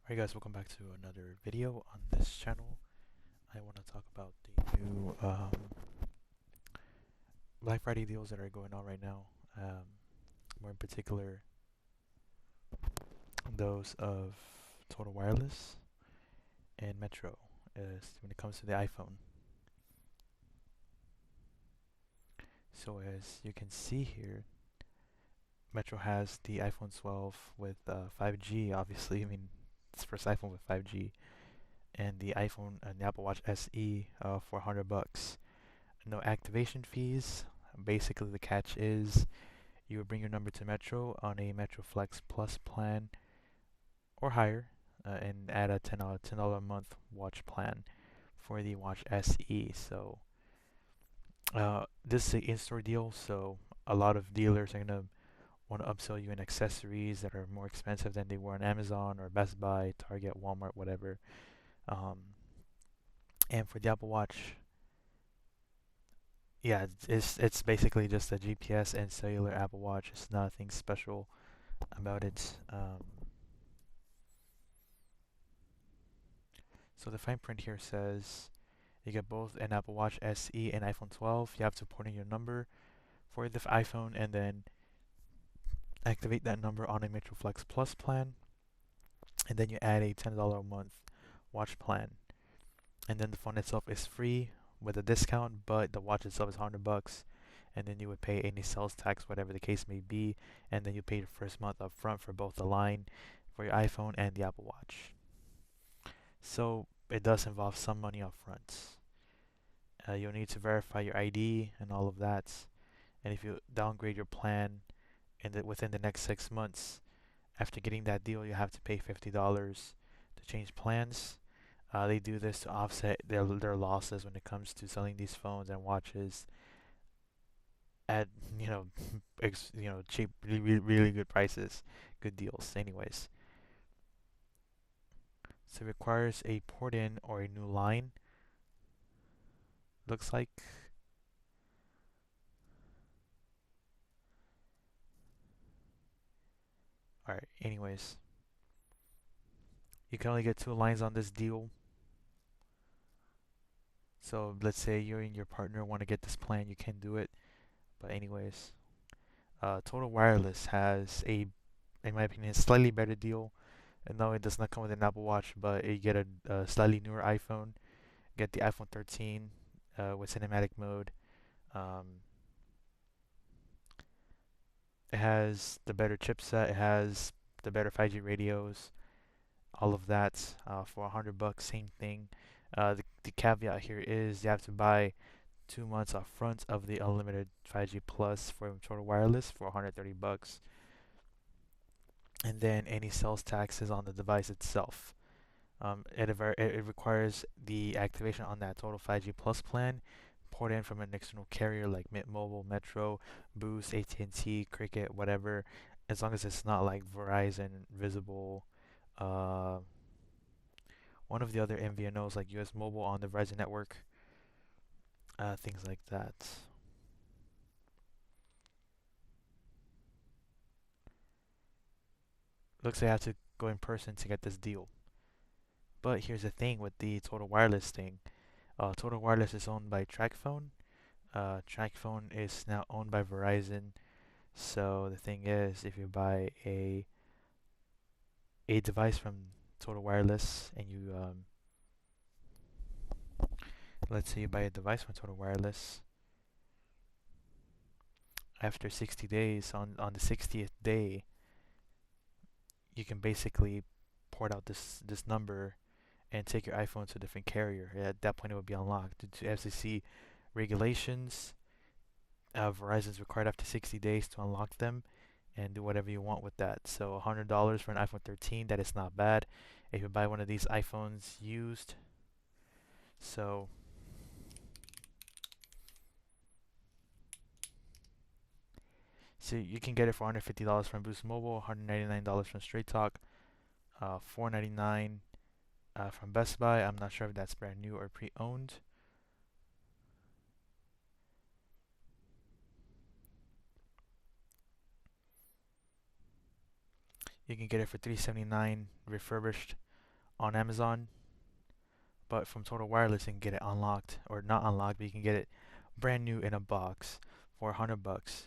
Alright guys, welcome back to another video on this channel. I want to talk about the new Black Friday deals that are going on right now. More in particular, those of Total Wireless and Metro when it comes to the iPhone. So as you can see here, Metro has the iPhone 12 with 5G, obviously. I mean, it's the first iPhone with 5G. And the iPhone and the Apple Watch SE for $100. No activation fees. Basically, the catch is you would bring your number to Metro on a Metro Flex Plus plan or higher, and add a $10 a month watch plan for the Watch SE. So this is an in-store deal, so a lot of dealers are gonna want to upsell you in accessories that are more expensive than they were on Amazon or Best Buy, Target, Walmart, whatever. Um, and for the Apple Watch, yeah, it's basically just a GPS and cellular Apple Watch. It's nothing special about it. So the fine print here says you get both an Apple Watch SE and iPhone 12. You have to put in your number for the iPhone and then activate that number on a Metro Flex Plus plan, and then you add a $10 a month watch plan, and then the phone itself is free with a discount, but the watch itself is $100, and then you would pay any sales tax, whatever the case may be, and then you pay the first month up front for both the line for your iPhone and the Apple Watch. So it does involve some money up front. You'll need to verify your ID and all of that. And if you downgrade your plan within the next 6 months, after getting that deal, you have to pay $50 to change plans. They do this to offset their losses when it comes to selling these phones and watches at cheap, really good prices, good deals. Anyways, so it requires a port in or a new line. Looks like. All right. Anyways, you can only get two lines on this deal. So let's say you and your partner want to get this plan, you can do it. But anyways, Total Wireless has in my opinion, a slightly better deal. And no, it does not come with an Apple Watch, but you get a slightly newer iPhone. Get the iPhone 13 with cinematic mode. Um, it has the better chipset. It has the better 5G radios. All of that for $100. Same thing. The caveat here is you have to buy 2 months up front of the unlimited 5G Plus for Total Wireless for $130, and then any sales taxes on the device itself. It requires the activation on that Total 5G Plus plan, port in from an external carrier like Mint Mobile, Metro, Boost, AT&T, Cricket, whatever, as long as it's not like Verizon, Visible, uh, one of the other MVNOs like US Mobile on the Verizon network, things like that. Looks like I have to go in person to get this deal. But here's the thing with the Total Wireless thing. Total Wireless is owned by TracFone. TracFone is now owned by Verizon. So the thing is, if you buy a device from Total Wireless and let's say you buy a device from Total Wireless, after 60 days, on the 60th day, you can basically port out this number and take your iPhone to a different carrier. At that point, it would be unlocked due to FCC regulations. Verizon's required after 60 days to unlock them and do whatever you want with that. So $100 for an iPhone 13, that is not bad if you buy one of these iPhones used. So you can get it for $150 from Boost Mobile, $199 from Straight Talk, $499 from Best Buy. I'm not sure if that's brand new or pre-owned. You can get it for $379 refurbished on Amazon, but from Total Wireless you can get it unlocked, or not unlocked, but you can get it brand new in a box for $100.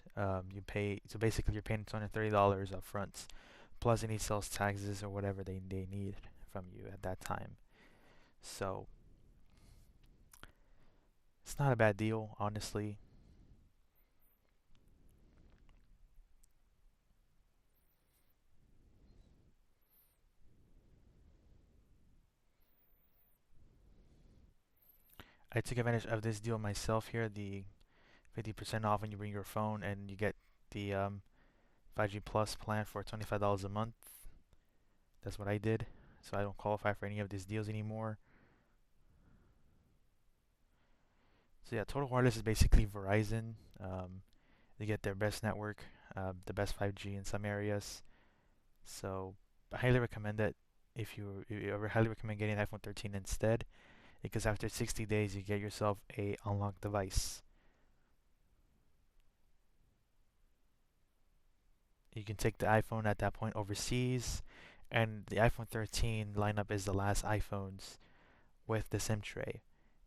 You pay, so basically you're paying $230 up front, plus any sales taxes or whatever they need from you at that time. So it's not a bad deal, honestly. I took advantage of this deal myself here, the 50% off when you bring your phone, and you get the 5G Plus plan for $25 a month. That's what I did. So I don't qualify for any of these deals anymore. So yeah, Total Wireless is basically Verizon. They get their best network, the best 5G in some areas. So I highly recommend it. If you ever highly recommend getting an iPhone 13 instead, because after 60 days you get yourself a unlocked device. You can take the iPhone at that point overseas, and the iPhone 13 lineup is the last iPhones with the SIM tray.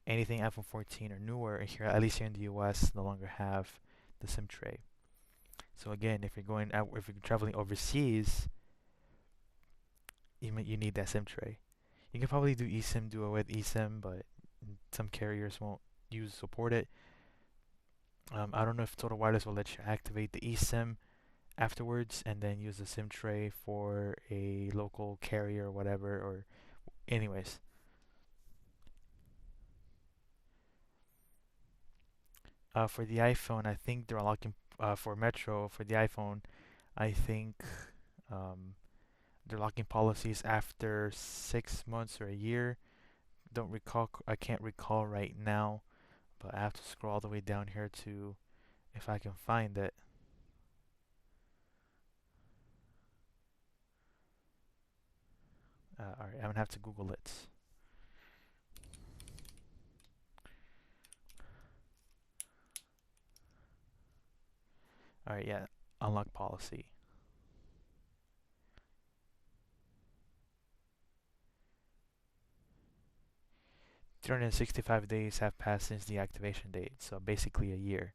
Anything iPhone 14 or newer here, at least here in the US, no longer have the SIM tray. So again, if you're traveling overseas, you need that SIM tray. You can probably do eSIM, do it with eSIM, but some carriers won't use support it. I don't know if Total Wireless will let you activate the eSIM afterwards and then use the SIM tray for a local carrier or whatever. Or anyways, for the iPhone, I think they're unlocking for Metro for the iPhone. I think um, they're locking policies after 6 months or a year. Don't recall. I can't recall right now, but I have to scroll all the way down here to if I can find it. All right, I'm gonna have to Google it. All right, yeah, unlock policy. 365 days have passed since the activation date, so basically a year.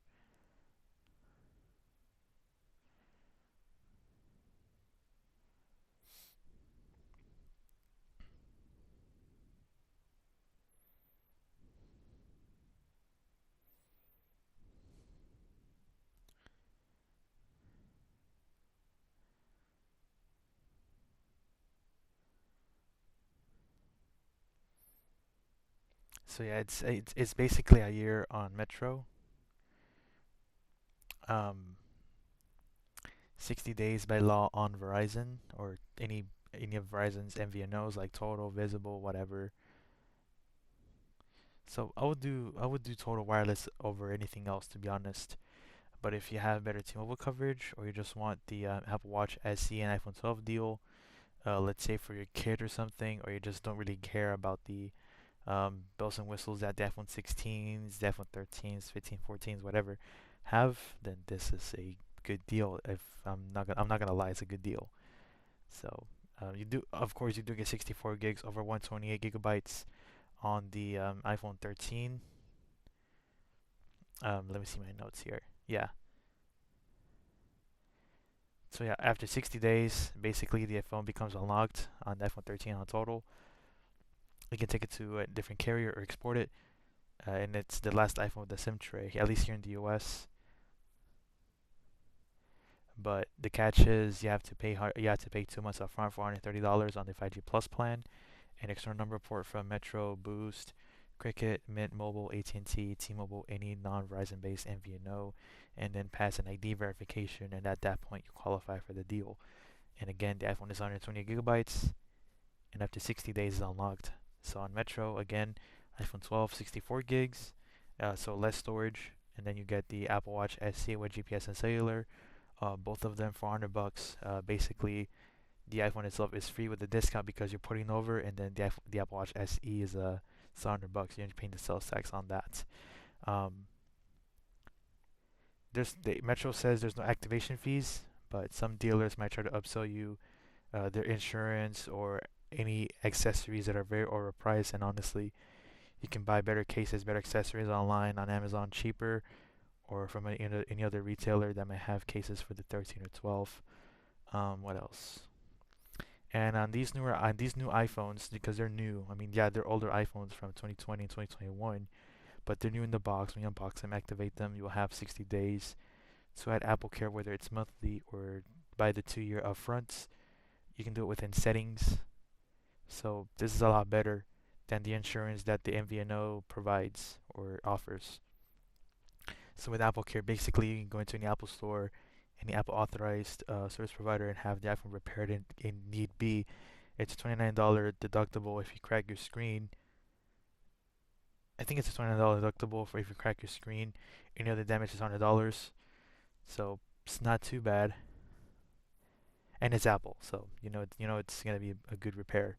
So yeah, it's basically a year on Metro. Um, 60 days by law on Verizon or any of Verizon's MVNOs like Total, Visible, whatever. So I would do Total Wireless over anything else, to be honest. But if you have better T-Mobile coverage, or you just want the Apple Watch SE and iPhone 12 deal, let's say for your kid or something, or you just don't really care about the bells and whistles that the iPhone 16s, the iPhone 13s, 15, 14s, whatever have, then this is a good deal. If I'm not gonna lie, it's a good deal. So of course, you do get 64 gigs over 128 gigabytes on the iPhone 13. Let me see my notes here. Yeah. So yeah, after 60 days, basically the phone becomes unlocked on the iPhone 13 on total. You can take it to a different carrier or export it, and it's the last iPhone with the SIM tray, at least here in the US. But the catch is you have to pay 2 months upfront for $130 on the 5G Plus plan, an external number port from Metro, Boost, Cricket, Mint Mobile, AT&T, T-Mobile, any non-Verizon based MVNO, and then pass an ID verification, and at that point you qualify for the deal. And again, the iPhone is 120 gigabytes, and after 60 days is unlocked. So on Metro, again, iPhone 12, 64 gigs, so less storage, and then you get the Apple Watch SE with GPS and cellular, both of them for $100. Basically, the iPhone itself is free with the discount because you're putting over, and then the Apple Watch SE is it's $100. You're paying the sales tax on that. Um, the Metro says there's no activation fees, but some dealers might try to upsell you their insurance or any accessories that are very overpriced, and honestly, you can buy better cases, better accessories online on Amazon cheaper, or from any other retailer that might have cases for the 13 or 12. What else? And on these new iPhones, because they're new. I mean, yeah, they're older iPhones from 2020 and 2021, but they're new in the box. When you unbox them, activate them, you will have 60 days to add Apple Care, whether it's monthly or by the 2 year upfront. You can do it within settings. So this is a lot better than the insurance that the MVNO provides or offers. So with Apple Care, basically you can go into any Apple store, any Apple authorized service provider, and have the iPhone repaired in need be. It's a $29 deductible if you crack your screen. I think it's a $29 deductible for if you crack your screen. Any other damage is $100. So it's not too bad. And it's Apple, so you know it's gonna be a good repair.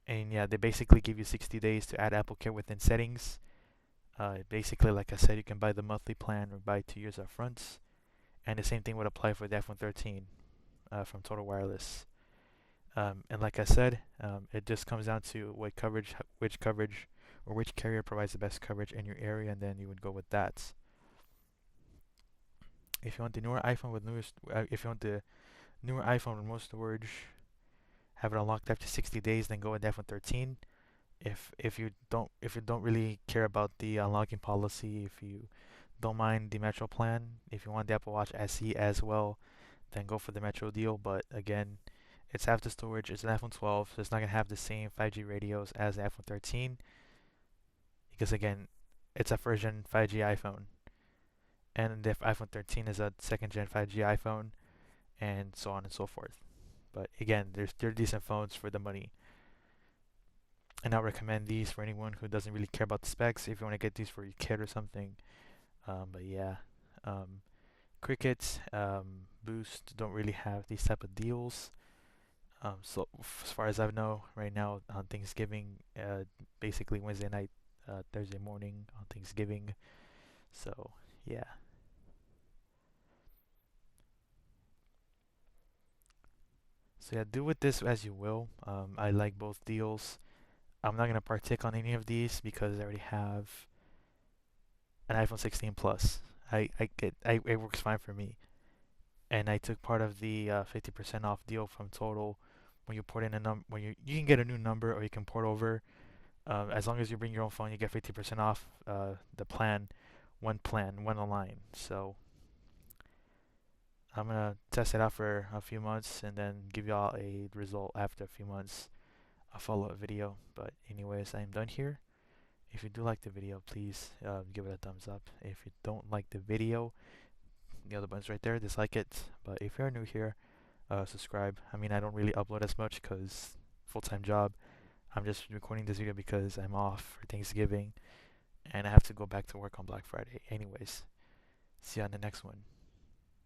And yeah, they basically give you 60 days to add Apple Care within settings. Basically, like I said, you can buy the monthly plan or buy 2 years up front. And the same thing would apply for the iPhone 13 from Total Wireless. And like I said, it just comes down to which coverage, or which carrier provides the best coverage in your area, and then you would go with that. If you want the newer iPhone with newest, if you want the newer iPhone with more storage, have it unlocked after 60 days, then go with the iPhone 13. If you don't really care about the unlocking policy, if you don't mind the Metro plan, if you want the Apple Watch SE as well, then go for the Metro deal. But again, it's half the storage. It's an iPhone 12, so it's not gonna have the same 5G radios as the iPhone 13, because again, it's a first gen 5G iPhone, and the iPhone 13 is a second gen 5G iPhone, and so on and so forth. But again, they're decent phones for the money. And I recommend these for anyone who doesn't really care about the specs. If you want to get these for your kid or something, but yeah, um, Cricket, Boost don't really have these type of deals. So as far as I know, right now on Thanksgiving, basically Wednesday night, Thursday morning on Thanksgiving. So yeah. So yeah, do with this as you will. I like both deals. I'm not gonna partake on any of these because I already have an iPhone 16 Plus. It works fine for me. And I took part of the 50% off deal from Total when you port in a number. When you can get a new number or you can port over. As long as you bring your own phone, you get 50% off the plan, one line. So I'm gonna test it out for a few months and then give y'all a result after a few months, a follow-up video. But anyways, I'm done here. If you do like the video, please give it a thumbs up. If you don't like the video, the other button's right there, dislike it. But if you're new here, subscribe. I mean, I don't really upload as much because full-time job. I'm just recording this video because I'm off for Thanksgiving and I have to go back to work on Black Friday. Anyways, see you on the next one.